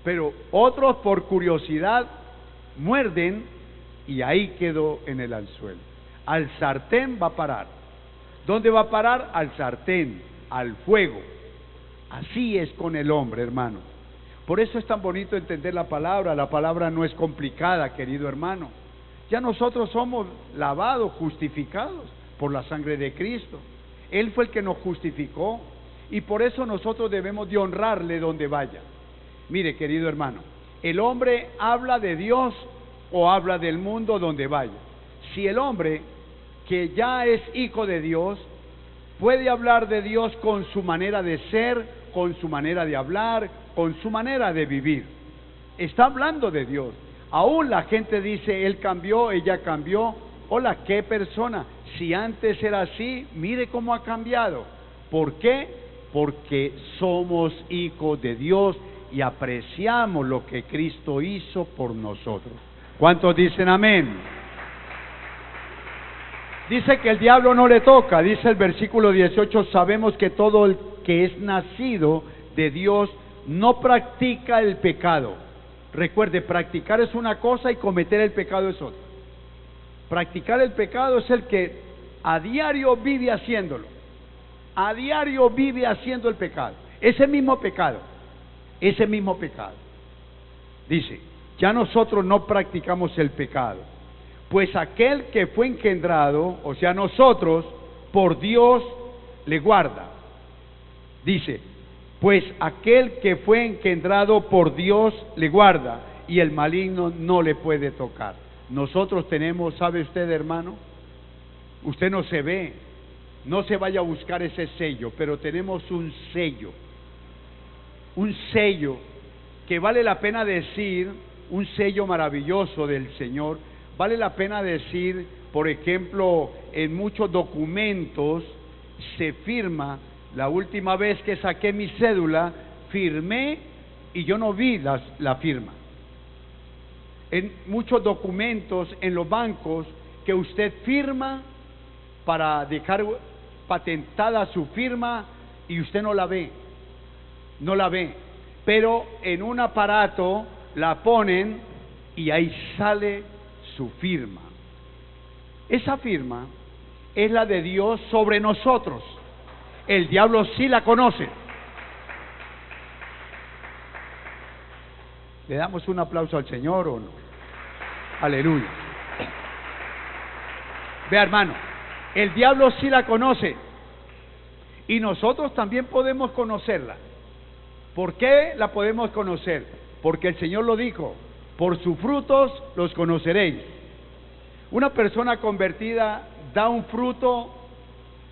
Pero otros por curiosidad muerden y ahí quedó en el anzuelo. Al sartén va a parar. ¿Dónde va a parar? Al sartén, al fuego. Así es con el hombre, hermano. Por eso es tan bonito entender la palabra. La palabra no es complicada, querido hermano. Ya nosotros somos lavados, justificados por la sangre de Cristo. Él fue el que nos justificó y por eso nosotros debemos de honrarle donde vaya. Mire, querido hermano, el hombre habla de Dios o habla del mundo donde vaya. Si el hombre que ya es hijo de Dios puede hablar de Dios con su manera de ser, con su manera de hablar, con su manera de vivir, está hablando de Dios. Aún la gente dice, él cambió, ella cambió. Hola, ¿qué persona? Si antes era así, mire cómo ha cambiado. ¿Por qué? Porque somos hijos de Dios y apreciamos lo que Cristo hizo por nosotros. ¿Cuántos dicen amén? Dice que el diablo no le toca, dice el versículo 18, sabemos que todo el que es nacido de Dios no practica el pecado. Recuerde, practicar es una cosa y cometer el pecado es otra. Practicar el pecado es el que a diario vive haciéndolo. A diario vive haciendo el pecado. Ese mismo pecado. Dice, ya nosotros no practicamos el pecado. Pues aquel que fue engendrado, o sea nosotros, por Dios le guarda. Dice, pues aquel que fue engendrado por Dios le guarda y el maligno no le puede tocar. Nosotros tenemos, ¿sabe usted, hermano? Usted no se ve, no se vaya a buscar ese sello, pero tenemos un sello que vale la pena decir, un sello maravilloso del Señor. Vale la pena decir, por ejemplo, en muchos documentos se firma. La última vez que saqué mi cédula, firmé y yo no vi la firma. En muchos documentos, en los bancos, que usted firma para dejar patentada su firma y usted no la ve. Pero en un aparato la ponen y ahí sale su firma. Esa firma es la de Dios sobre nosotros. El diablo sí la conoce. ¿Le damos un aplauso al Señor o no? Aleluya. Vea, hermano, el diablo sí la conoce y nosotros también podemos conocerla. ¿Por qué la podemos conocer? Porque el Señor lo dijo, por sus frutos los conoceréis. Una persona convertida da un fruto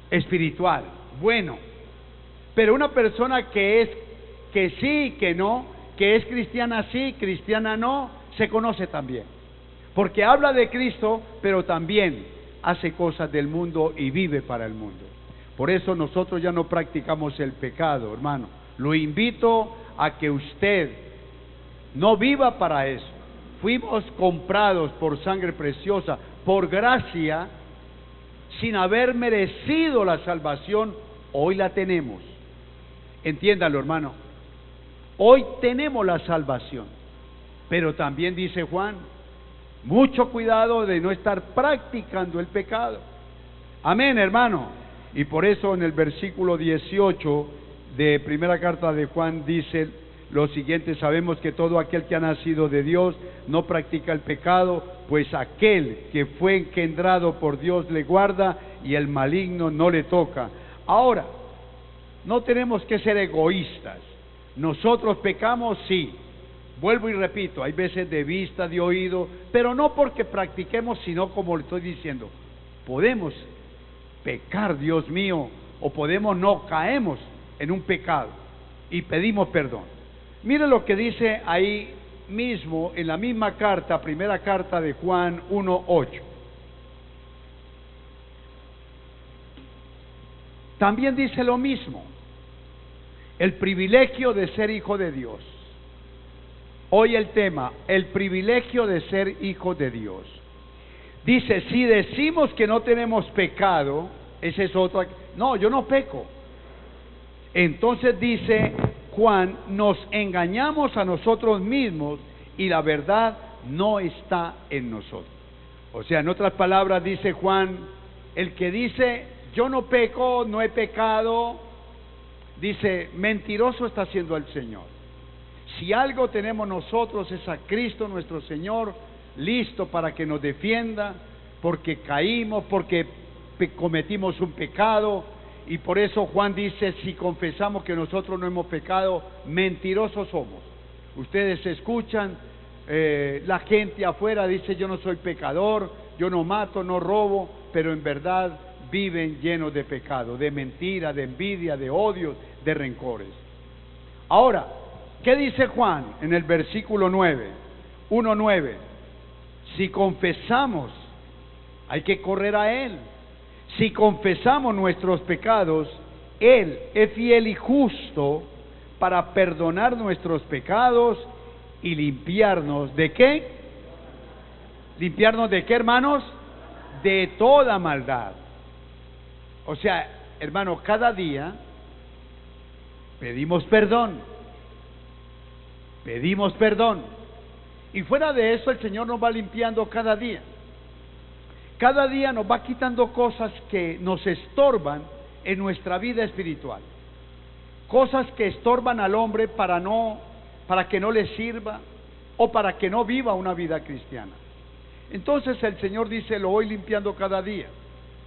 espiritual, bueno, pero una persona que sí y que no, que es cristiana sí, cristiana no, se conoce también, porque habla de Cristo, pero también hace cosas del mundo y vive para el mundo. Por eso nosotros ya no practicamos el pecado, hermano. Lo invito a que usted no viva para eso. Fuimos comprados por sangre preciosa, por gracia, sin haber merecido la salvación. Hoy la tenemos. Entiéndalo, hermano. Hoy tenemos la salvación. Pero también dice Juan, mucho cuidado de no estar practicando el pecado. Amén, hermano. Y por eso en el versículo 18 de primera carta de Juan dice lo siguiente: sabemos que todo aquel que ha nacido de Dios no practica el pecado, pues aquel que fue engendrado por Dios le guarda y el maligno no le toca. Ahora, no tenemos que ser egoístas. Nosotros pecamos, sí. Vuelvo y repito, hay veces de vista, de oído, pero no porque practiquemos, sino como le estoy diciendo, podemos pecar, Dios mío, o podemos no, caemos en un pecado y pedimos perdón. Mire lo que dice ahí mismo, en la misma carta, primera carta de Juan 1:8. También dice lo mismo, el privilegio de ser hijo de Dios. Hoy el tema, el privilegio de ser hijo de Dios. Dice, si decimos que no tenemos pecado, ese es otro. No, yo no peco. Entonces dice Juan, nos engañamos a nosotros mismos y la verdad no está en nosotros. O sea, en otras palabras dice Juan, el que dice yo no peco, no he pecado, dice mentiroso está siendo el Señor. Si algo tenemos nosotros es a Cristo nuestro Señor, listo para que nos defienda, porque caímos, porque cometimos un pecado, y por eso Juan dice, si confesamos que nosotros no hemos pecado, mentirosos somos. Ustedes escuchan, la gente afuera dice, yo no soy pecador, yo no mato, no robo, pero en verdad viven llenos de pecado, de mentira, de envidia, de odios, de rencores. Ahora, ¿qué dice Juan en el versículo 9? 1:9. Si confesamos, hay que correr a Él. Si confesamos nuestros pecados, Él es fiel y justo para perdonar nuestros pecados y limpiarnos ¿de qué? ¿Limpiarnos de qué, hermanos? De toda maldad. O sea, hermano, cada día pedimos perdón. Pedimos perdón. Y fuera de eso, el Señor nos va limpiando cada día. Cada día nos va quitando cosas que nos estorban en nuestra vida espiritual. Cosas que estorban al hombre para que no le sirva o para que no viva una vida cristiana. Entonces el Señor dice, lo voy limpiando cada día.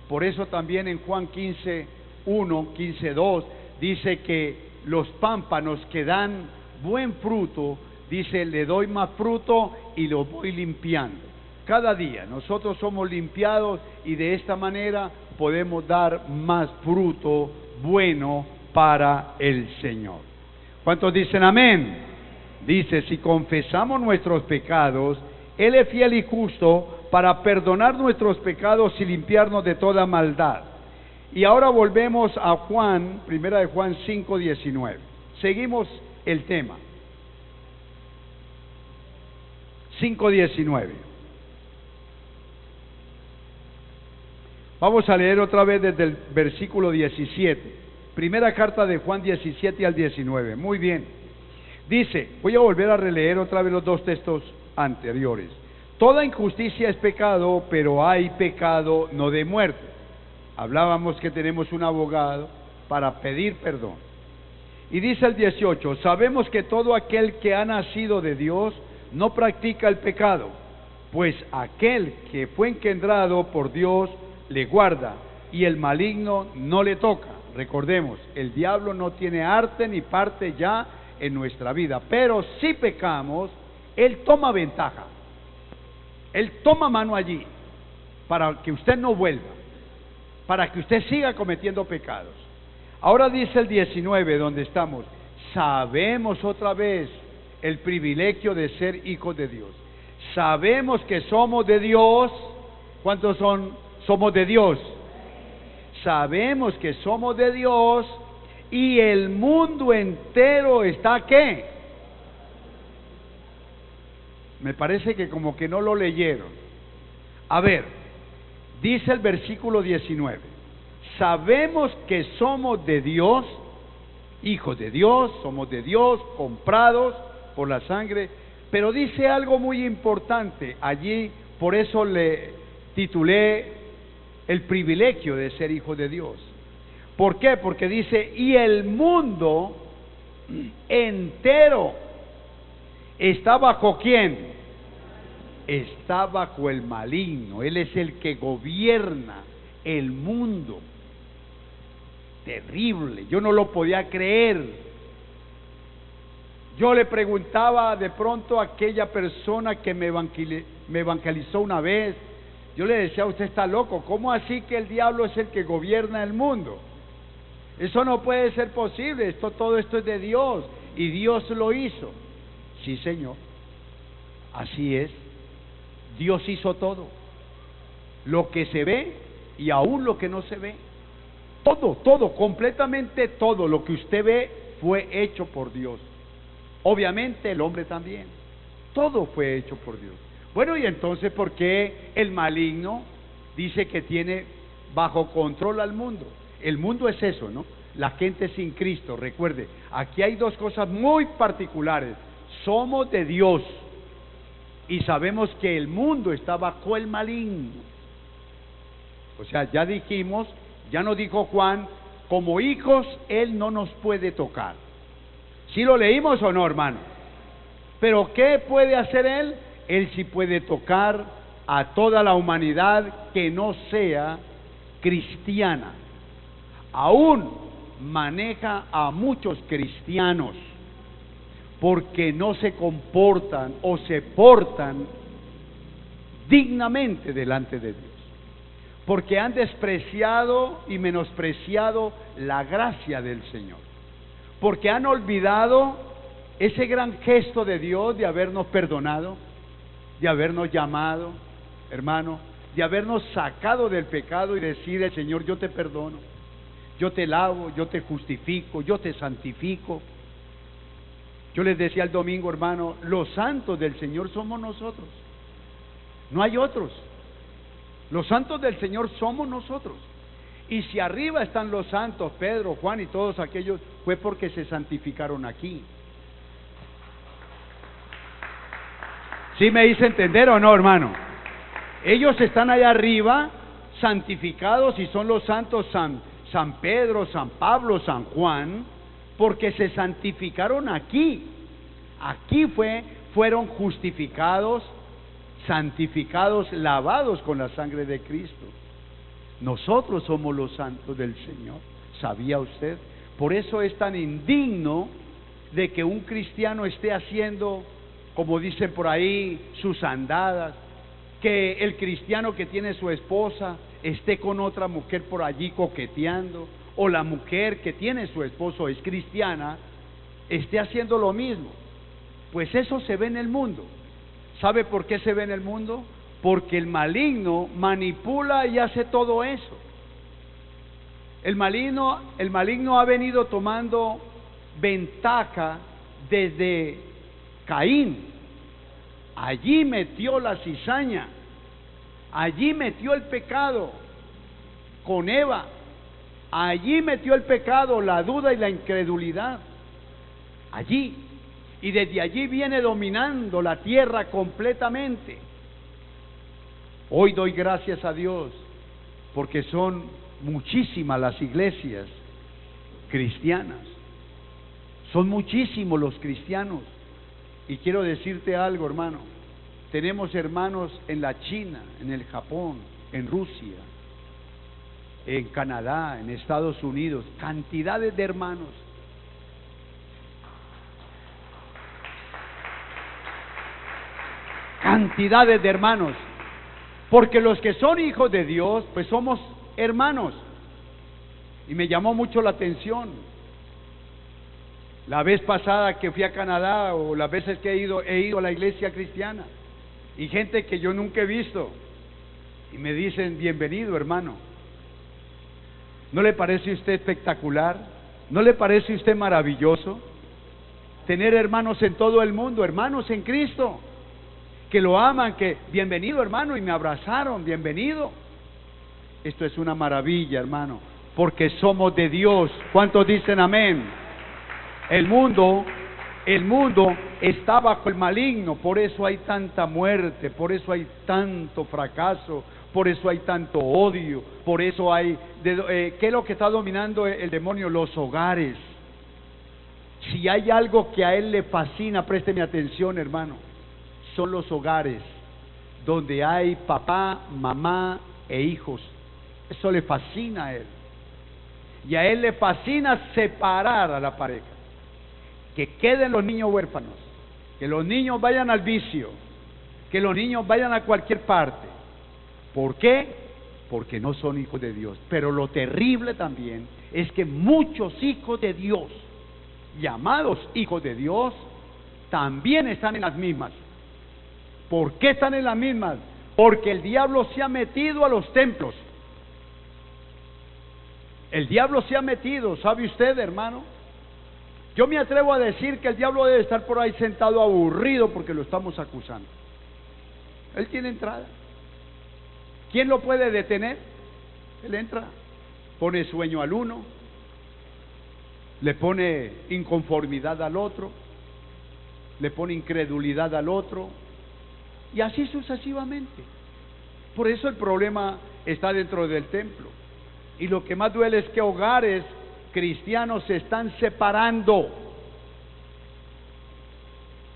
Por eso también en Juan 15:1, 15:2 dice que los pámpanos que dan buen fruto, dice, le doy más fruto y lo voy limpiando. Cada día nosotros somos limpiados y de esta manera podemos dar más fruto bueno para el Señor. ¿Cuántos dicen amén? Dice, si confesamos nuestros pecados, Él es fiel y justo para perdonar nuestros pecados y limpiarnos de toda maldad. Y ahora volvemos a Juan, primera de Juan 5:19. Seguimos el tema. 5:19. Vamos a leer otra vez desde el versículo 17. Primera carta de Juan 17 al 19. Muy bien. Dice, voy a volver a releer otra vez los dos textos anteriores. Toda injusticia es pecado, pero hay pecado no de muerte. Hablábamos que tenemos un abogado para pedir perdón. Y dice el 18, sabemos que todo aquel que ha nacido de Dios no practica el pecado, pues aquel que fue engendrado por Dios le guarda y el maligno no le toca. Recordemos, el diablo no tiene arte ni parte ya en nuestra vida, pero si pecamos, él toma ventaja, él toma mano allí para que usted no vuelva, para que usted siga cometiendo pecados. Ahora dice el 19, donde estamos, sabemos otra vez el privilegio de ser hijos de Dios. Sabemos que somos de Dios. ¿Cuántos somos de Dios? Sabemos que somos de Dios y el mundo entero está ¿qué? Me parece que como que no lo leyeron. A ver, dice el versículo 19, sabemos que somos de Dios, hijos de Dios, somos de Dios, comprados por la sangre, pero dice algo muy importante allí, por eso le titulé el privilegio de ser hijo de Dios. ¿Por qué? Porque dice, y el mundo entero está bajo ¿quién? Está bajo el maligno. Él es el que gobierna el mundo. Terrible, yo no lo podía creer. Yo le preguntaba de pronto a aquella persona que me evangelizó una vez, yo le decía, usted está loco, ¿cómo así que el diablo es el que gobierna el mundo? Eso no puede ser posible, todo esto es de Dios y Dios lo hizo. Sí, Señor, así es, Dios hizo todo, lo que se ve y aún lo que no se ve, todo, completamente todo lo que usted ve fue hecho por Dios. Obviamente el hombre también, todo fue hecho por Dios. Bueno, y entonces, ¿por qué el maligno dice que tiene bajo control al mundo? El mundo es eso, ¿no? la gente sin Cristo. Recuerde, aquí hay dos cosas muy particulares. Somos de Dios y sabemos que el mundo está bajo el maligno. O sea, ya dijimos, ya nos dijo Juan, como hijos Él no nos puede tocar. ¿Sí lo leímos o no, hermano? Pero ¿qué puede hacer Él? Él sí puede tocar a toda la humanidad que no sea cristiana. Aún maneja a muchos cristianos porque no se comportan o se portan dignamente delante de Dios, porque han despreciado y menospreciado la gracia del Señor, porque han olvidado ese gran gesto de Dios de habernos perdonado, de habernos llamado, hermano, de habernos sacado del pecado y decir: el Señor, yo te perdono, yo te lavo, yo te justifico, yo te santifico. Yo les decía el domingo, hermano, los santos del Señor somos nosotros, no hay otros. Los santos del Señor somos nosotros. Y si arriba están los santos, Pedro, Juan y todos aquellos, fue porque se santificaron aquí. ¿Sí me hice entender o no, hermano? Ellos están allá arriba, santificados, y son los santos San Pedro, San Pablo, San Juan, porque se santificaron aquí. Aquí fueron justificados, santificados, lavados con la sangre de Cristo. Nosotros somos los santos del Señor. ¿Sabía usted? Por eso es tan indigno de que un cristiano esté haciendo, como dicen por ahí, sus andadas, que el cristiano que tiene su esposa esté con otra mujer por allí coqueteando, o la mujer que tiene su esposo es cristiana, esté haciendo lo mismo. Pues eso se ve en el mundo. ¿Sabe por qué se ve en el mundo? Porque el maligno manipula y hace todo eso. El maligno ha venido tomando ventaja desde Caín. Allí metió la cizaña, allí metió el pecado con Eva, allí metió el pecado, la duda y la incredulidad, allí, y desde allí viene dominando la tierra completamente. Hoy doy gracias a Dios porque son muchísimas las iglesias cristianas, son muchísimos los cristianos. Y quiero decirte algo, hermano, tenemos hermanos en la China, en el Japón, en Rusia, en Canadá, en Estados Unidos, cantidades de hermanos. Cantidades de hermanos, porque los que son hijos de Dios, pues somos hermanos. Y me llamó mucho la atención la vez pasada que fui a Canadá, o las veces que he ido a la iglesia cristiana, y gente que yo nunca he visto, y me dicen: bienvenido, hermano. ¿No le parece usted espectacular? ¿No le parece usted maravilloso tener hermanos en todo el mundo, hermanos en Cristo, que lo aman, que bienvenido, hermano, y me abrazaron, bienvenido? Esto es una maravilla, hermano, porque somos de Dios. ¿Cuántos dicen amén? El mundo está bajo el maligno, por eso hay tanta muerte, por eso hay tanto fracaso, por eso hay tanto odio, por eso hay... ¿qué es lo que está dominando el demonio? Los hogares. Si hay algo que a él le fascina, présteme atención, hermano, son los hogares donde hay papá, mamá e hijos. Eso le fascina a él. Y a él le fascina separar a la pareja, que queden los niños huérfanos, que los niños vayan al vicio, que los niños vayan a cualquier parte. ¿Por qué? Porque no son hijos de Dios. Pero lo terrible también es que muchos hijos de Dios, llamados hijos de Dios, también están en las mismas. ¿Por qué están en las mismas? Porque el diablo se ha metido a los templos. El diablo se ha metido, ¿sabe usted, hermano? Yo me atrevo a decir que el diablo debe estar por ahí sentado aburrido porque lo estamos acusando. Él tiene entrada. ¿Quién lo puede detener? Él entra, pone sueño al uno, le pone inconformidad al otro, le pone incredulidad al otro, y así sucesivamente. Por eso el problema está dentro del templo. Y lo que más duele es que hogares cristianos se están separando.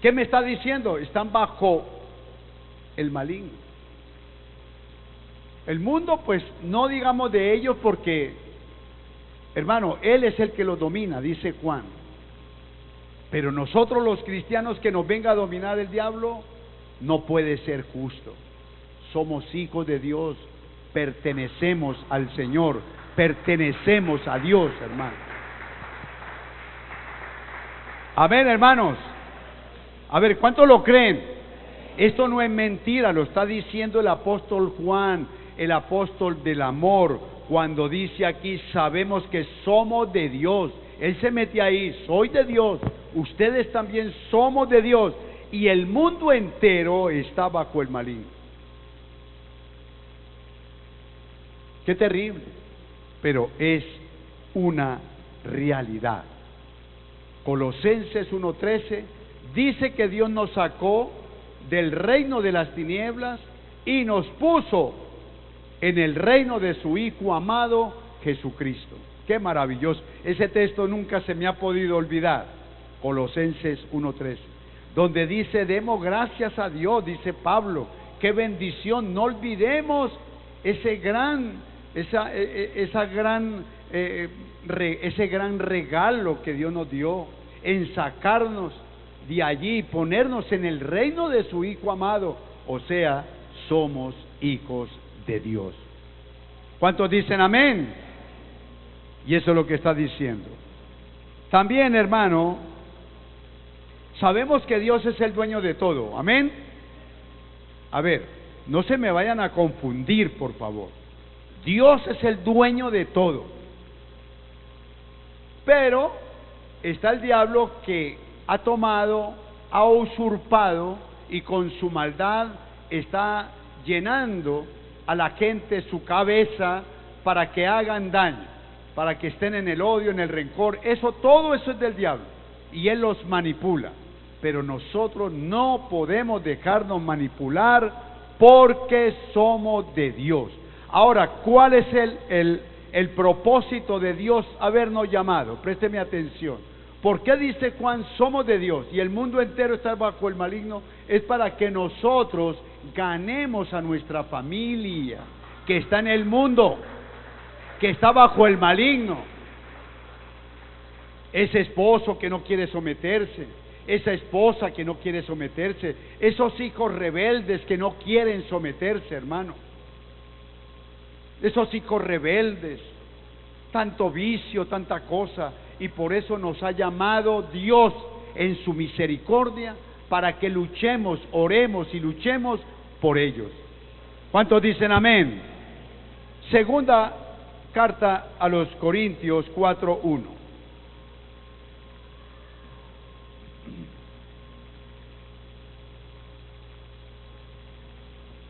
¿Qué me está diciendo? Están bajo el maligno. El mundo, pues no digamos de ellos porque, hermano, él es el que los domina, dice Juan. Pero nosotros los cristianos, que nos venga a dominar el diablo, no puede ser justo. Somos hijos de Dios, pertenecemos al Señor, pertenecemos a Dios, hermano. Amén, hermanos. A ver, ¿cuántos lo creen? Esto no es mentira, lo está diciendo el apóstol Juan, el apóstol del amor, cuando dice aquí, sabemos que somos de Dios. Él se mete ahí, soy de Dios, ustedes también somos de Dios, y el mundo entero está bajo el maligno. Qué terrible, pero es una realidad. Colosenses 1:13 dice que Dios nos sacó del reino de las tinieblas y nos puso en el reino de su Hijo amado Jesucristo. Qué maravilloso. Ese texto nunca se me ha podido olvidar. Colosenses 1:13, donde dice, demos gracias a Dios, dice Pablo, qué bendición. No olvidemos ese gran regalo que Dios nos dio en sacarnos de allí y ponernos en el reino de su Hijo amado. O sea, somos hijos de Dios. ¿Cuántos dicen amén? Y eso es lo que está diciendo. También, hermano, sabemos que Dios es el dueño de todo. Amén. A ver, no se me vayan a confundir, por favor. Dios es el dueño de todo. Pero está el diablo que ha tomado, ha usurpado y con su maldad está llenando a la gente su cabeza para que hagan daño, para que estén en el odio, en el rencor. Todo eso es del diablo y él los manipula. Pero nosotros no podemos dejarnos manipular porque somos de Dios. Ahora, ¿cuál es el propósito de Dios habernos llamado? Présteme atención. ¿Por qué dice Juan, somos de Dios y el mundo entero está bajo el maligno? Es para que nosotros ganemos a nuestra familia, que está en el mundo, que está bajo el maligno. Ese esposo que no quiere someterse, esa esposa que no quiere someterse, esos hijos rebeldes que no quieren someterse, hermano. Esos hijos rebeldes, tanto vicio, tanta cosa, y por eso nos ha llamado Dios en su misericordia para que luchemos, oremos y luchemos por ellos. ¿Cuántos dicen amén? Segunda carta a los Corintios 4:1.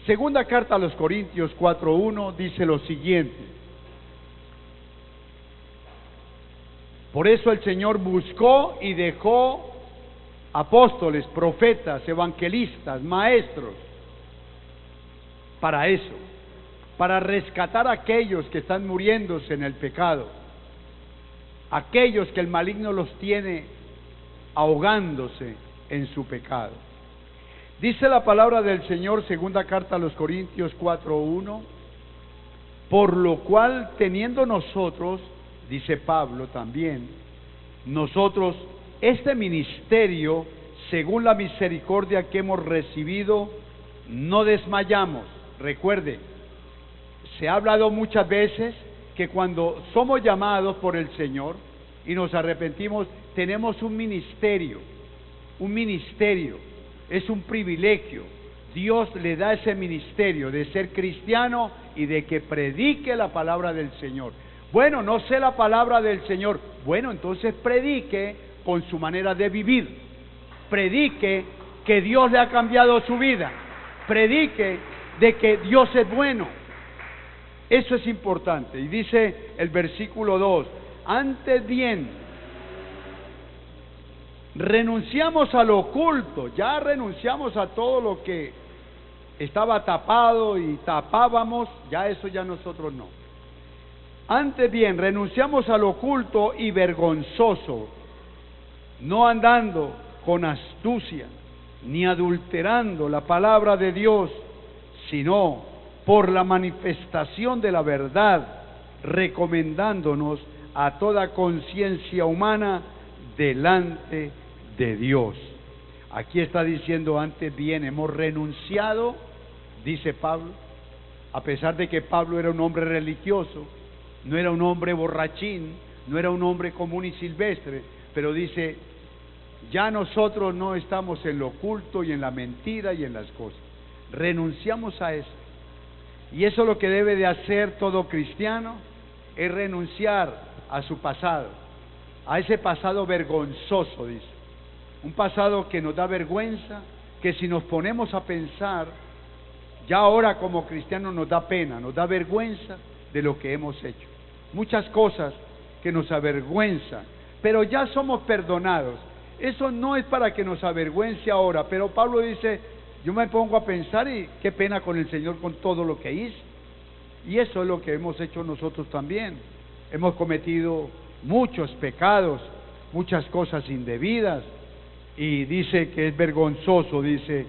Segunda carta a los Corintios 4:1 dice lo siguiente: por eso el Señor buscó y dejó apóstoles, profetas, evangelistas, maestros, para eso, para rescatar a aquellos que están muriéndose en el pecado, aquellos que el maligno los tiene ahogándose en su pecado. Dice la palabra del Señor, segunda carta a los Corintios 4:1, por lo cual teniendo nosotros, dice Pablo también, nosotros este ministerio, según la misericordia que hemos recibido, no desmayamos. Recuerde, se ha hablado muchas veces que cuando somos llamados por el Señor y nos arrepentimos, tenemos un ministerio, es un privilegio. Dios le da ese ministerio de ser cristiano y de que predique la palabra del Señor. Bueno, no sé la palabra del Señor. Bueno, entonces predique con su manera de vivir. Predique que Dios le ha cambiado su vida. Predique de que Dios es bueno. Eso es importante. Y dice el versículo 2: antes bien, Renunciamos a lo oculto, ya renunciamos a todo lo que estaba tapado y tapábamos, ya eso ya nosotros no. Antes bien, renunciamos a lo oculto y vergonzoso, no andando con astucia, ni adulterando la palabra de Dios, sino por la manifestación de la verdad, recomendándonos a toda conciencia humana delante de Dios. Aquí está diciendo antes bien, hemos renunciado, dice Pablo, a pesar de que Pablo era un hombre religioso, no era un hombre borrachín, no era un hombre común y silvestre, pero dice, ya nosotros no estamos en lo oculto y en la mentira y en las cosas. Renunciamos a eso. Y eso es lo que debe de hacer todo cristiano, es renunciar a su pasado, a ese pasado vergonzoso, dice. Un pasado que nos da vergüenza, que si nos ponemos a pensar, ya ahora como cristianos nos da pena, nos da vergüenza de lo que hemos hecho. Muchas cosas que nos avergüenzan, pero ya somos perdonados. Eso no es para que nos avergüence ahora, pero Pablo dice, yo me pongo a pensar y qué pena con el Señor con todo lo que hice. Y eso es lo que hemos hecho nosotros también. Hemos cometido muchos pecados, muchas cosas indebidas, y dice que es vergonzoso, dice,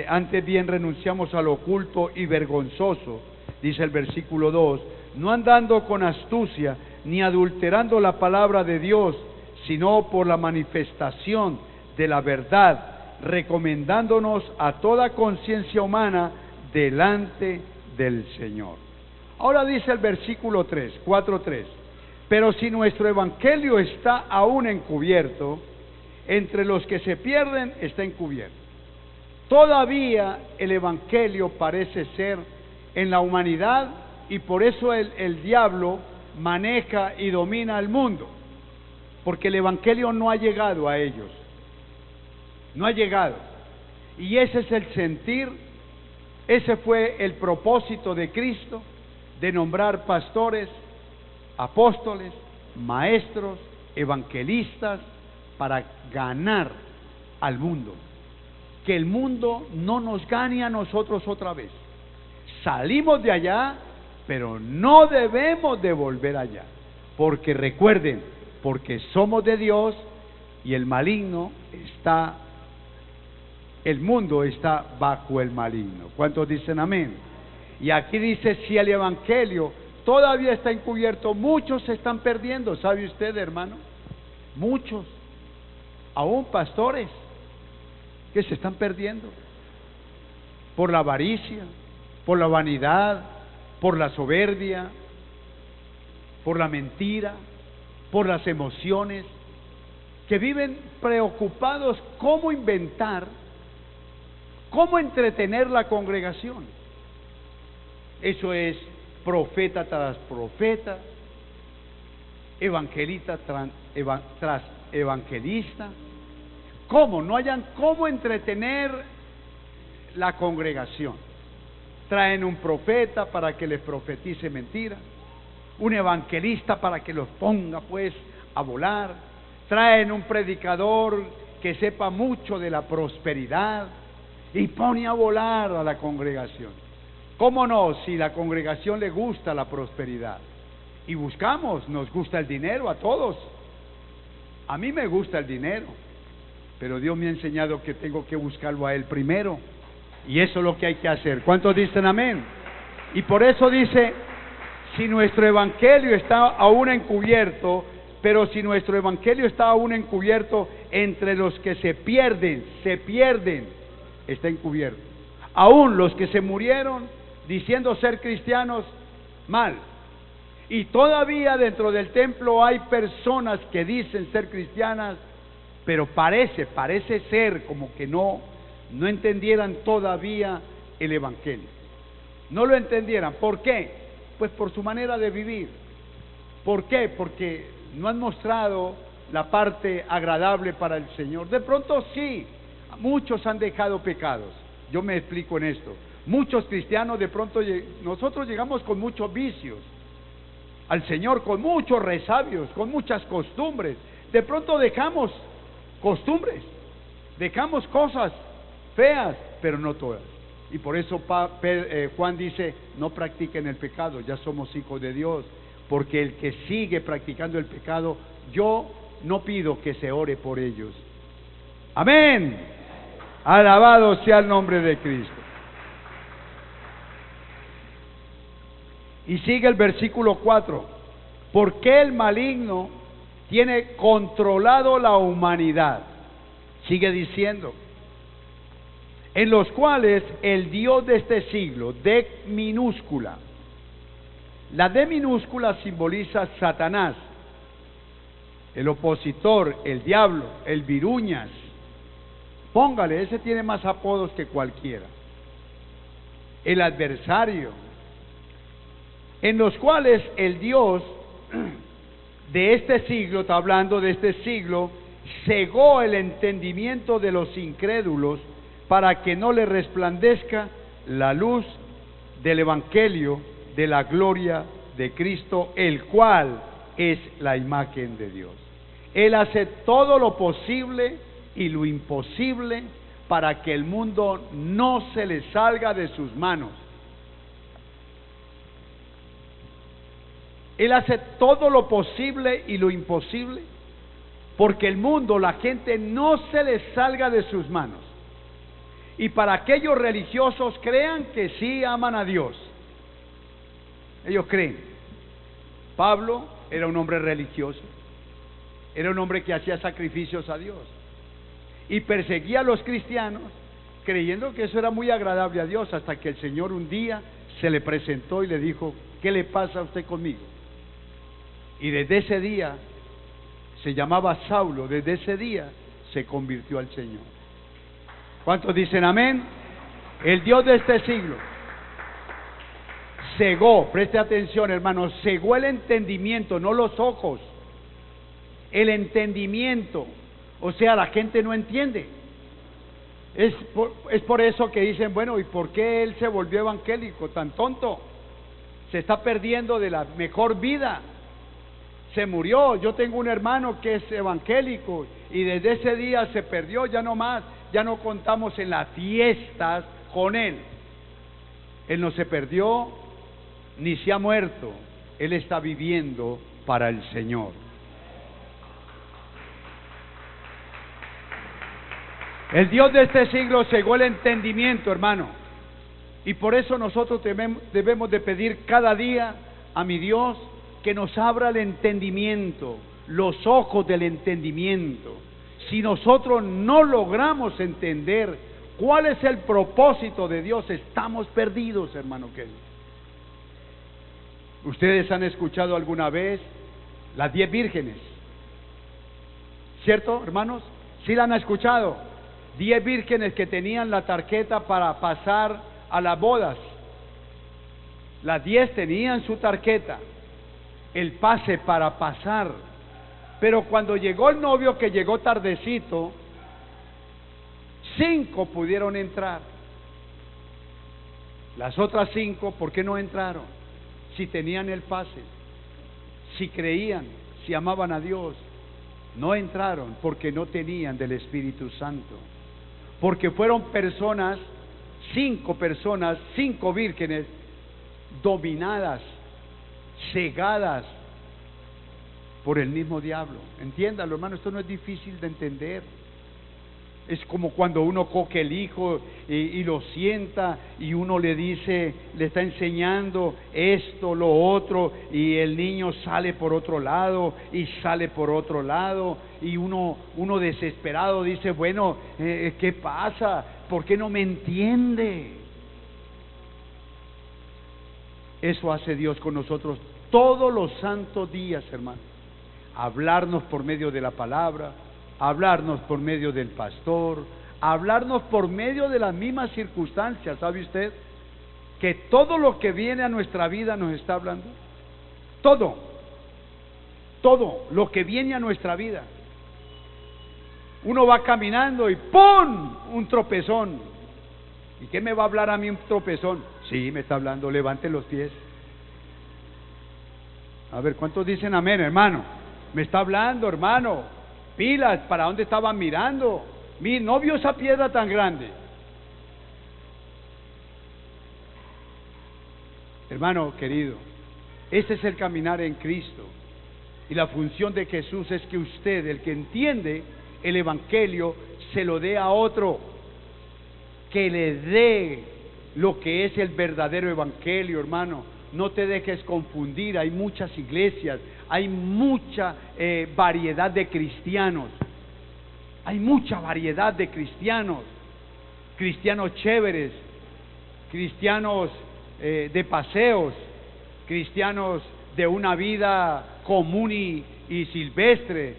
antes bien renunciamos a lo oculto y vergonzoso, dice el versículo 2, no andando con astucia, ni adulterando la palabra de Dios, sino por la manifestación de la verdad, recomendándonos a toda conciencia humana delante del Señor. Ahora dice el versículo 3, 4:3, pero si nuestro evangelio está aún encubierto, entre los que se pierden está encubierto. Todavía el evangelio parece ser en la humanidad, y por eso el diablo maneja y domina el mundo, porque el evangelio no ha llegado a ellos, no ha llegado, y ese es el sentir, ese fue el propósito de Cristo, de nombrar pastores, apóstoles, maestros, evangelistas, para ganar al mundo, que el mundo no nos gane a nosotros otra vez. Salimos de allá, pero no debemos de volver allá, porque recuerden, porque somos de Dios y el maligno está, el mundo está bajo el maligno. ¿Cuántos dicen amén? Y aquí dice, si el evangelio todavía está encubierto, muchos se están perdiendo. ¿Sabe usted, hermano? Muchos, aún pastores, que se están perdiendo por la avaricia, por la vanidad, por la soberbia, por la mentira, por las emociones, que viven preocupados cómo inventar, cómo entretener la congregación. Eso es profeta tras profeta, evangelista tras evangelista. ¿Cómo? No hayan cómo entretener la congregación. Traen un profeta para que les profetice mentira, un evangelista para que los ponga pues a volar, traen un predicador que sepa mucho de la prosperidad y pone a volar a la congregación. ¿Cómo no? Si la congregación le gusta la prosperidad y buscamos, nos gusta el dinero a todos. A mí me gusta el dinero, pero Dios me ha enseñado que tengo que buscarlo a Él primero, y eso es lo que hay que hacer. ¿Cuántos dicen amén? Y por eso dice, si nuestro evangelio está aún encubierto, pero si nuestro evangelio está aún encubierto, entre los que se pierden, está encubierto. Aún los que se murieron diciendo ser cristianos, mal. Y todavía dentro del templo hay personas que dicen ser cristianas, pero parece ser como que no entendieran todavía el evangelio. No lo entendieran. ¿Por qué? Pues por su manera de vivir. ¿Por qué? Porque no han mostrado la parte agradable para el Señor. De pronto sí, muchos han dejado pecados. Yo me explico en esto. Muchos cristianos de pronto, nosotros llegamos con muchos vicios al Señor, con muchos resabios, con muchas costumbres. De pronto dejamos costumbres, dejamos cosas feas, pero no todas. Y por eso Juan dice, no practiquen el pecado, ya somos hijos de Dios, porque el que sigue practicando el pecado, yo no pido que se ore por ellos. Amén. Alabado sea el nombre de Cristo. Y sigue el versículo 4. ¿Por qué el maligno tiene controlado la humanidad? Sigue diciendo, en los cuales el Dios de este siglo, D minúscula, la D minúscula simboliza Satanás, el opositor, el diablo, el viruñas. Póngale, ese tiene más apodos que cualquiera. El adversario, en los cuales el Dios de este siglo, está hablando de este siglo, cegó el entendimiento de los incrédulos para que no le resplandezca la luz del evangelio de la gloria de Cristo, el cual es la imagen de Dios. Él hace todo lo posible y lo imposible para que el mundo no se le salga de sus manos. Él hace todo lo posible y lo imposible porque el mundo, la gente, no se le salga de sus manos. Y para aquellos religiosos crean que sí aman a Dios. Ellos creen. Pablo era un hombre religioso, era un hombre que hacía sacrificios a Dios y perseguía a los cristianos creyendo que eso era muy agradable a Dios, hasta que el Señor un día se le presentó y le dijo, ¿qué le pasa a usted conmigo? Y desde ese día, se llamaba Saulo, desde ese día se convirtió al Señor. ¿Cuántos dicen amén? El Dios de este siglo cegó, preste atención hermano, cegó el entendimiento, no los ojos, el entendimiento. O sea, la gente no entiende. Es por eso que dicen, bueno, ¿y por qué él se volvió evangélico tan tonto? Se está perdiendo de la mejor vida. Se murió. Yo tengo un hermano que es evangélico y desde ese día se perdió, ya no más, ya no contamos en las fiestas con él. Él no se perdió ni se ha muerto, él está viviendo para el Señor. El Dios de este siglo cegó el entendimiento, hermano, y por eso nosotros debemos de pedir cada día a mi Dios que nos abra el entendimiento, los ojos del entendimiento. Si nosotros no logramos entender cuál es el propósito de Dios, estamos perdidos, hermano querido. Ustedes han escuchado alguna vez las 10 vírgenes, ¿cierto, hermanos? ¿Sí la han escuchado? 10 vírgenes que tenían la tarjeta para pasar a las bodas. Las 10 tenían su tarjeta, el pase para pasar. Pero cuando llegó el novio, que llegó tardecito, 5 pudieron entrar. Las otras 5, ¿por qué no entraron? Si tenían el pase, si creían, si amaban a Dios, no entraron porque no tenían del Espíritu Santo. Porque fueron personas, 5 personas, 5 vírgenes, dominadas, cegadas por el mismo diablo. Entiéndalo, hermano, esto no es difícil de entender. Es como cuando uno coge el hijo y lo sienta y uno le dice, le está enseñando esto, lo otro, y el niño sale por otro lado y sale por otro lado, y uno desesperado dice, bueno, ¿qué pasa? ¿Por qué no me entiende? Eso hace Dios con nosotros todos los santos días, hermano. Hablarnos por medio de la palabra, hablarnos por medio del pastor, hablarnos por medio de las mismas circunstancias. ¿Sabe usted que todo lo que viene a nuestra vida nos está hablando? Todo lo que viene a nuestra vida. Uno va caminando y ¡pum! Un tropezón. ¿Y qué me va a hablar a mí un tropezón? Sí, me está hablando, levante los pies. A ver, ¿cuántos dicen amén, hermano? Me está hablando, hermano. pilas, ¿para dónde estaban mirando? No vio esa piedra tan grande. Hermano querido, ese es el caminar en Cristo. Y la función de Jesús es que usted, el que entiende el Evangelio, se lo dé a otro, que le dé lo que es el verdadero Evangelio, hermano. No te dejes confundir, hay muchas iglesias, hay mucha variedad de cristianos, hay mucha variedad de cristianos, cristianos chéveres, cristianos de paseos, cristianos de una vida común y silvestre,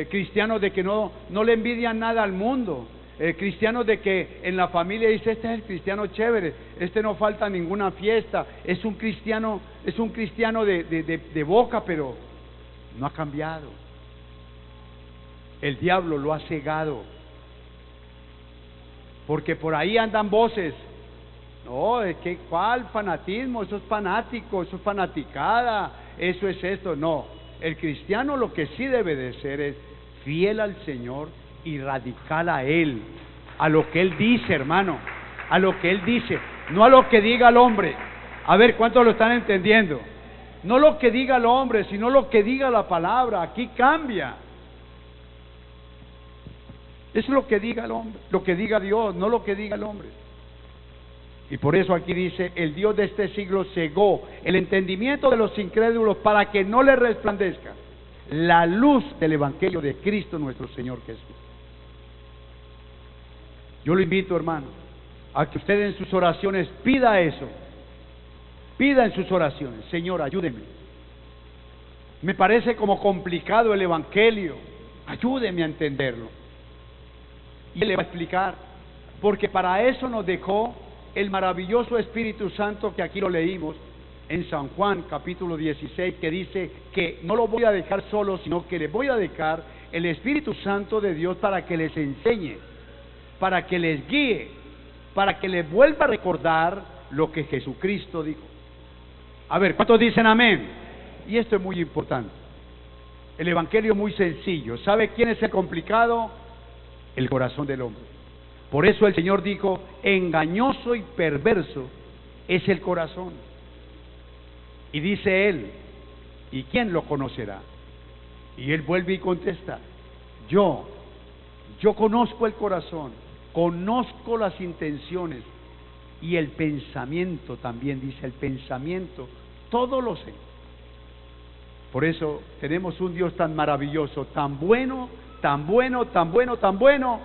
cristianos de que no le envidian nada al mundo, cristianos de que en la familia dice: este es el cristiano chévere, este no falta a ninguna fiesta, es un cristiano de boca, pero no ha cambiado. El diablo lo ha cegado, porque por ahí andan voces: no, es que ¿cuál fanatismo? Eso es fanático, eso es fanaticada, eso es esto. No, el cristiano lo que sí debe de ser es fiel al Señor y radical a Él, a lo que Él dice, hermano, a lo que Él dice, no a lo que diga el hombre. A ver, ¿cuántos lo están entendiendo? No lo que diga el hombre, sino lo que diga la palabra. Aquí cambia. Es lo que diga el hombre, lo que diga Dios, no lo que diga el hombre. Y por eso aquí dice: el Dios de este siglo cegó el entendimiento de los incrédulos para que no le resplandezca la luz del Evangelio de Cristo nuestro Señor Jesús. Yo lo invito, hermano, a que usted en sus oraciones pida eso. Pida en sus oraciones: Señor, ayúdeme. Me parece como complicado el Evangelio, ayúdeme a entenderlo. Y Él le va a explicar, porque para eso nos dejó el maravilloso Espíritu Santo, que aquí lo leímos en San Juan capítulo 16, que dice que no lo voy a dejar solo, sino que le voy a dejar el Espíritu Santo de Dios para que les enseñe, para que les guíe, para que les vuelva a recordar lo que Jesucristo dijo. A ver, ¿cuántos dicen amén? Y esto es muy importante. El Evangelio es muy sencillo. ¿Sabe quién es el complicado? El corazón del hombre. Por eso el Señor dijo: engañoso y perverso es el corazón. Y dice Él: ¿y quién lo conocerá? Y Él vuelve y contesta: yo conozco el corazón, conozco las intenciones y el pensamiento también. Dice el pensamiento, todo lo sé. Por eso tenemos un Dios tan maravilloso, tan bueno, tan bueno, tan bueno, tan bueno,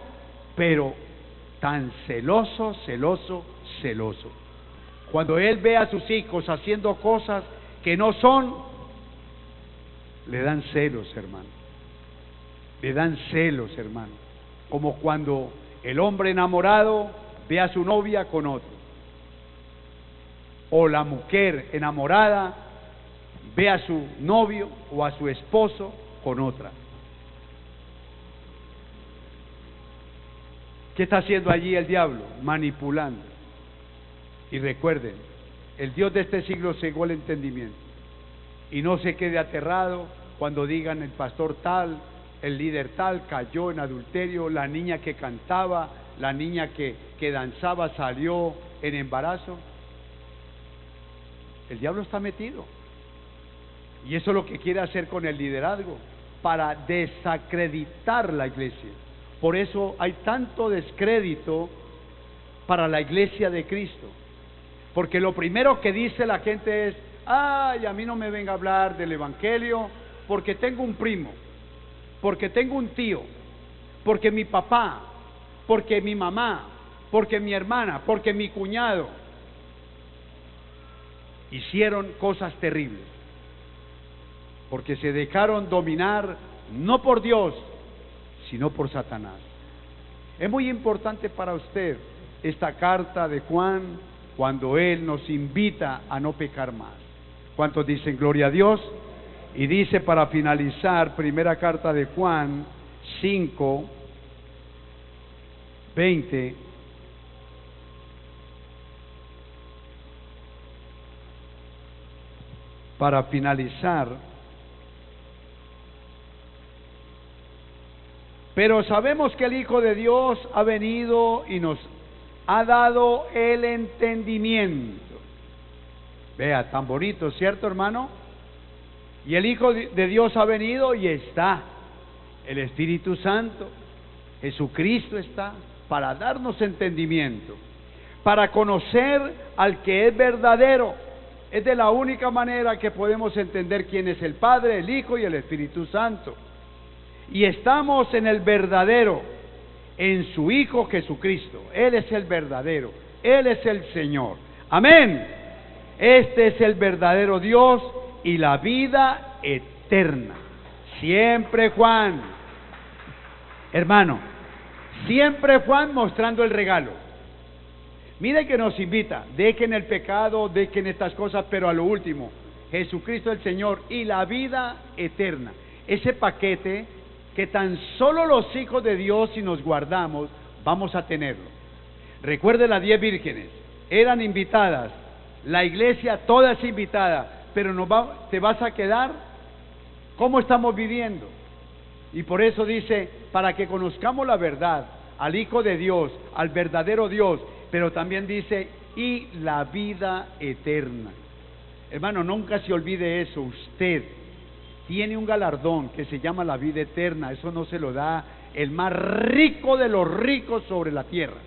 pero tan celoso, celoso, celoso. Cuando Él ve a sus hijos haciendo cosas que no son, le dan celos, hermano. Le dan celos, hermano. Como cuando el hombre enamorado ve a su novia con otro, o la mujer enamorada ve a su novio o a su esposo con otra. ¿Qué está haciendo allí el diablo? Manipulando. Y recuerden, el Dios de este siglo cegó el entendimiento. Y no se quede aterrado cuando digan: el pastor tal, el líder tal cayó en adulterio, la niña que cantaba, la niña que danzaba salió en embarazo. El diablo está metido. Y eso es lo que quiere hacer con el liderazgo, para desacreditar la iglesia. Por eso hay tanto descrédito para la iglesia de Cristo, porque lo primero que dice la gente es: ay, a mí no me venga a hablar del Evangelio, porque tengo un primo, porque tengo un tío, porque mi papá, porque mi mamá, porque mi hermana, porque mi cuñado hicieron cosas terribles, porque se dejaron dominar no por Dios, sino por Satanás. Es muy importante para usted esta carta de Juan, cuando él nos invita a no pecar más. ¿Cuántos dicen gloria a Dios? Y dice, para finalizar, primera carta de Juan 5, 20. Para finalizar, Pero sabemos que el Hijo de Dios ha venido y nos ha dado el entendimiento. Vea, tan bonito, ¿cierto, hermano? Y el Hijo de Dios ha venido y está. El Espíritu Santo, Jesucristo está para darnos entendimiento, para conocer al que es verdadero. Es de la única manera que podemos entender quién es el Padre, el Hijo y el Espíritu Santo. Y estamos en el verdadero, en su Hijo Jesucristo. Él es el verdadero, Él es el Señor. Amén. Este es el verdadero Dios y la vida eterna. Siempre Juan, hermano, siempre Juan mostrando el regalo. Mire que nos invita, dejen el pecado, dejen estas cosas, pero a lo último, Jesucristo el Señor y la vida eterna. Ese paquete que tan solo los hijos de Dios, si nos guardamos, vamos a tenerlo. Recuerde, las 10 vírgenes eran invitadas, la iglesia toda es invitada, pero te vas a quedar. ¿Cómo estamos viviendo? Y por eso dice, para que conozcamos la verdad, al Hijo de Dios, al verdadero Dios, pero también dice, y la vida eterna. Hermano, nunca se olvide eso. Usted tiene un galardón que se llama la vida eterna. Eso no se lo da el más rico de los ricos sobre la tierra.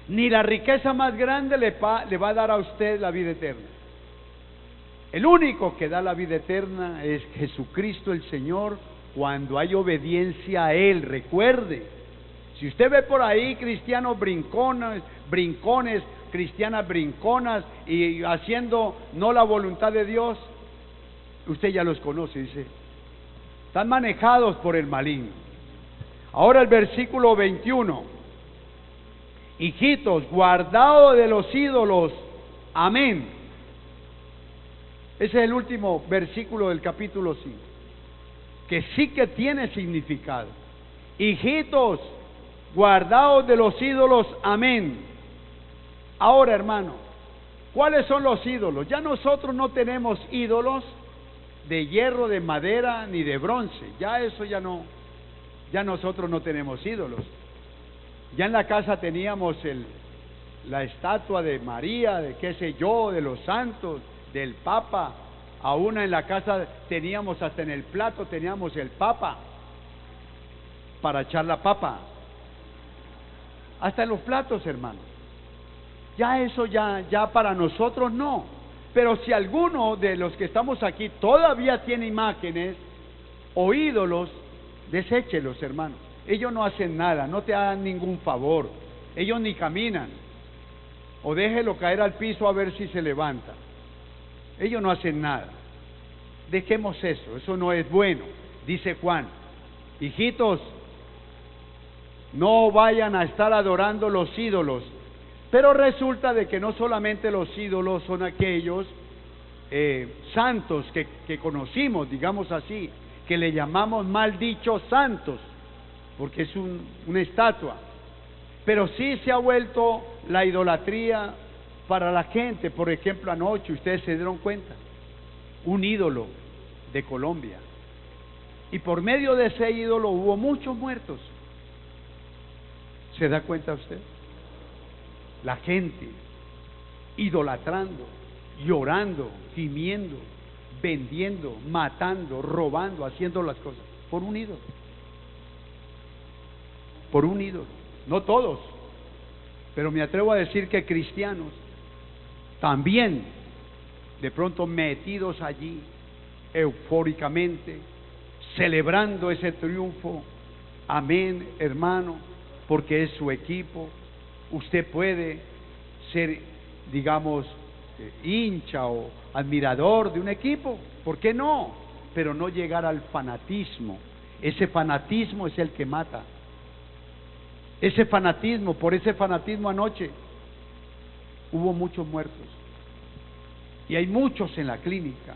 Ni la riqueza más grande le va a dar a usted la vida eterna. El único que da la vida eterna es Jesucristo el Señor, cuando hay obediencia a Él. Recuerde, si usted ve por ahí cristianos brincones, cristianas brinconas y haciendo no la voluntad de Dios, usted ya los conoce, dice, están manejados por el maligno. Ahora el versículo 21, hijitos, guardaos de los ídolos, amén. Ese es el último versículo del capítulo 5, que sí que tiene significado. Hijitos, guardaos de los ídolos, amén. Ahora, hermano, ¿cuáles son los ídolos? Ya nosotros no tenemos ídolos de hierro, de madera, ni de bronce. Ya eso ya no, ya nosotros no tenemos ídolos. Ya en la casa teníamos la estatua de María, de qué sé yo, de los santos, del Papa. Aún en la casa teníamos, hasta en el plato teníamos el Papa para echar la papa. Hasta en los platos, hermano. Ya eso ya para nosotros no. Pero si alguno de los que estamos aquí todavía tiene imágenes o ídolos, deséchelos, hermano. Ellos no hacen nada, no te dan ningún favor. Ellos ni caminan. O déjelo caer al piso a ver si se levanta. Ellos no hacen nada. Dejemos eso no es bueno. Dice Juan, hijitos, no vayan a estar adorando los ídolos. Pero resulta de que no solamente los ídolos son aquellos santos que conocimos, digamos así, que le llamamos mal dicho santos, porque es una estatua. Pero sí se ha vuelto la idolatría para la gente. Por ejemplo, anoche ustedes se dieron cuenta, un ídolo de Colombia, y por medio de ese ídolo hubo muchos muertos. ¿Se da cuenta usted? La gente idolatrando, llorando, gimiendo, vendiendo, matando, robando, haciendo las cosas por un ídolo. Por un ídolo. No todos, pero me atrevo a decir que cristianos también de pronto metidos allí eufóricamente, celebrando ese triunfo. Amén, hermano, porque es su equipo. Usted puede ser, digamos, hincha o admirador de un equipo, ¿por qué no? Pero no llegar al fanatismo. Ese fanatismo es el que mata. Ese fanatismo, por ese fanatismo anoche hubo muchos muertos y hay muchos en la clínica.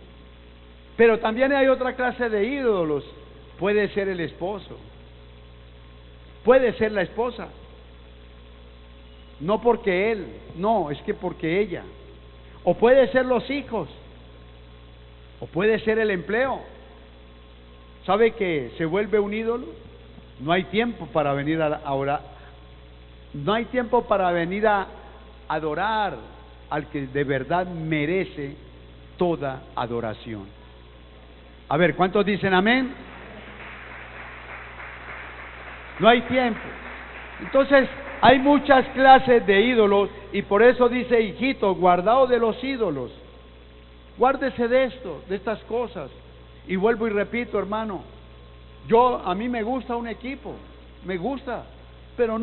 Pero también hay otra clase de ídolos. Puede ser el esposo, puede ser la esposa. No porque él, no, es que porque ella. O puede ser los hijos, o puede ser el empleo. ¿sabe que se vuelve un ídolo? No hay tiempo para venir a orar. No hay tiempo para venir a adorar al que de verdad merece toda adoración. A ver, ¿cuántos dicen amén? No hay tiempo. Entonces, hay muchas clases de ídolos y por eso dice, hijitos, guardaos de los ídolos. Guárdese de esto, de estas cosas. Y vuelvo y repito, hermano, a mí me gusta un equipo, me gusta, pero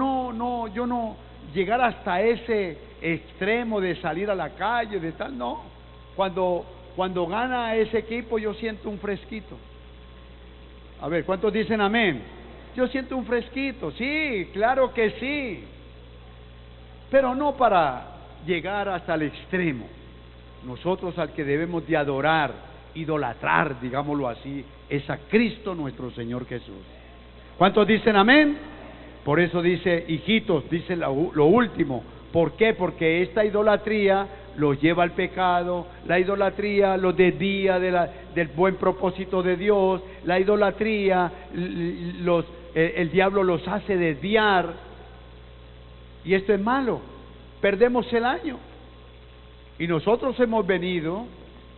yo no llegar hasta ese extremo de salir a la calle, de tal, no. Cuando gana ese equipo yo siento un fresquito. A ver, ¿cuántos dicen amén? Yo siento un fresquito, sí, claro que sí, pero no para llegar hasta el extremo. Nosotros al que debemos de adorar, idolatrar, digámoslo así, es a Cristo nuestro Señor Jesús. ¿Cuántos dicen amén? Por eso dice, hijitos, dice lo último. ¿Por qué? Porque esta idolatría los lleva al pecado, la idolatría los desvía del buen propósito de Dios, la idolatría, el diablo los hace desviar, y esto es malo, perdemos el año. Y nosotros hemos venido,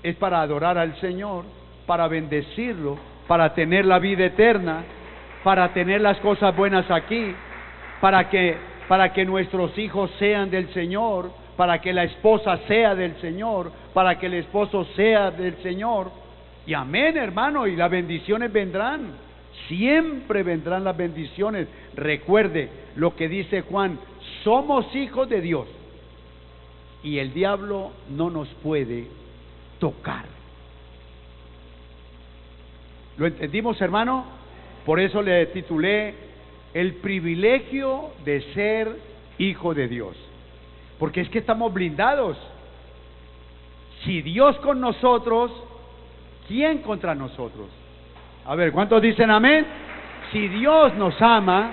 es para adorar al Señor, para bendecirlo, para tener la vida eterna, para tener las cosas buenas aquí, para que nuestros hijos sean del Señor, para que la esposa sea del Señor, para que el esposo sea del Señor. Y amén, hermano, y las bendiciones vendrán, siempre vendrán las bendiciones. Recuerde lo que dice Juan, somos hijos de Dios y el diablo no nos puede tocar. ¿Lo entendimos, hermano? Por eso le titulé el privilegio de ser hijo de Dios, porque es que estamos blindados. Si Dios con nosotros, ¿quién contra nosotros? A ver, ¿cuántos dicen amén? Si Dios nos ama,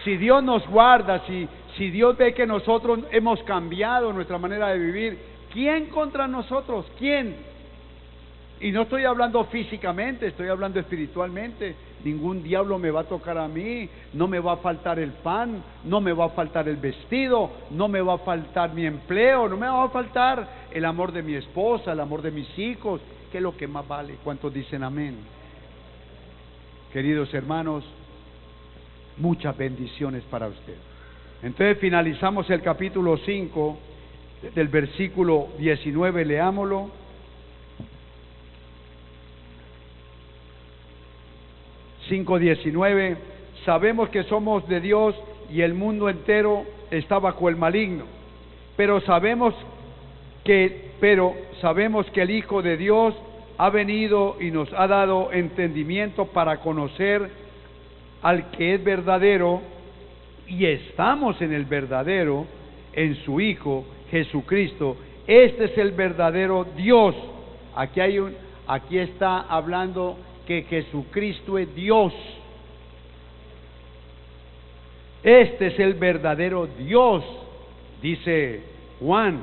si Dios nos guarda, si Dios ve que nosotros hemos cambiado nuestra manera de vivir, ¿quién contra nosotros? ¿Quién? Y no estoy hablando físicamente, estoy hablando espiritualmente. Ningún diablo me va a tocar a mí, no me va a faltar el pan, no me va a faltar el vestido, no me va a faltar mi empleo, no me va a faltar el amor de mi esposa, el amor de mis hijos, que es lo que más vale. ¿Cuántos dicen amén? Queridos hermanos, muchas bendiciones para usted. Entonces finalizamos el capítulo 5, del versículo 19, leámoslo. Sabemos que somos de Dios y el mundo entero está bajo el maligno, pero sabemos que el Hijo de Dios ha venido y nos ha dado entendimiento para conocer al que es verdadero, y estamos en el verdadero, en su Hijo Jesucristo. Este es el verdadero Dios. Aquí está hablando que Jesucristo es Dios. Este es el verdadero Dios, dice Juan,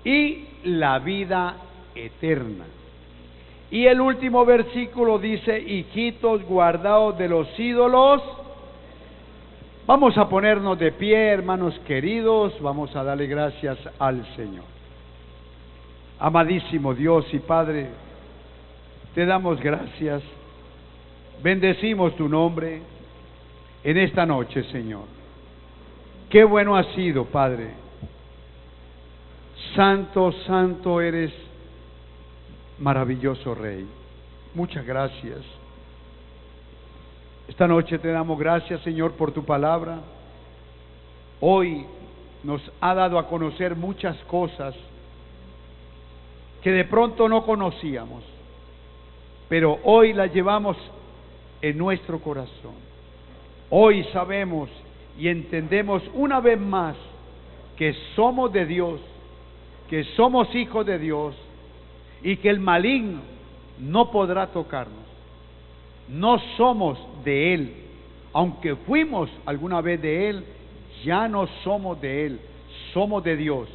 y la vida eterna. Y el último versículo dice, hijitos, guardaos de los ídolos. Vamos a ponernos de pie, hermanos queridos, vamos a darle gracias al Señor. Amadísimo Dios y Padre, te damos gracias, bendecimos tu nombre en esta noche, Señor. Qué bueno ha sido, Padre. Santo, santo eres, maravilloso Rey. Muchas gracias. Esta noche te damos gracias, Señor, por tu palabra. Hoy nos ha dado a conocer muchas cosas que de pronto no conocíamos, pero hoy las llevamos en nuestro corazón. Hoy sabemos y entendemos una vez más que somos de Dios, que somos hijos de Dios y que el maligno no podrá tocarnos. No somos de Él, aunque fuimos alguna vez de Él, ya no somos de Él, somos de Dios.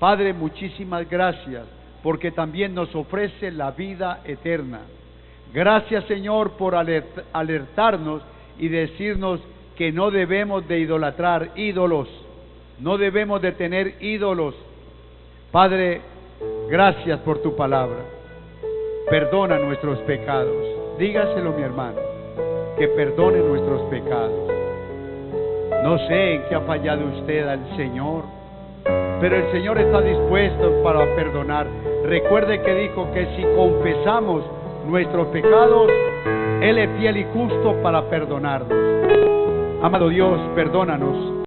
Padre, muchísimas gracias, porque también nos ofrece la vida eterna. Gracias, Señor, por alertarnos y decirnos que no debemos de idolatrar ídolos, no debemos de tener ídolos. Padre, gracias por tu palabra. Perdona nuestros pecados. Dígaselo, mi hermano, que perdone nuestros pecados. No sé en qué ha fallado usted al Señor, pero el Señor está dispuesto para perdonar. Recuerde que dijo que si confesamos nuestros pecados, Él es fiel y justo para perdonarnos. Amado Dios, perdónanos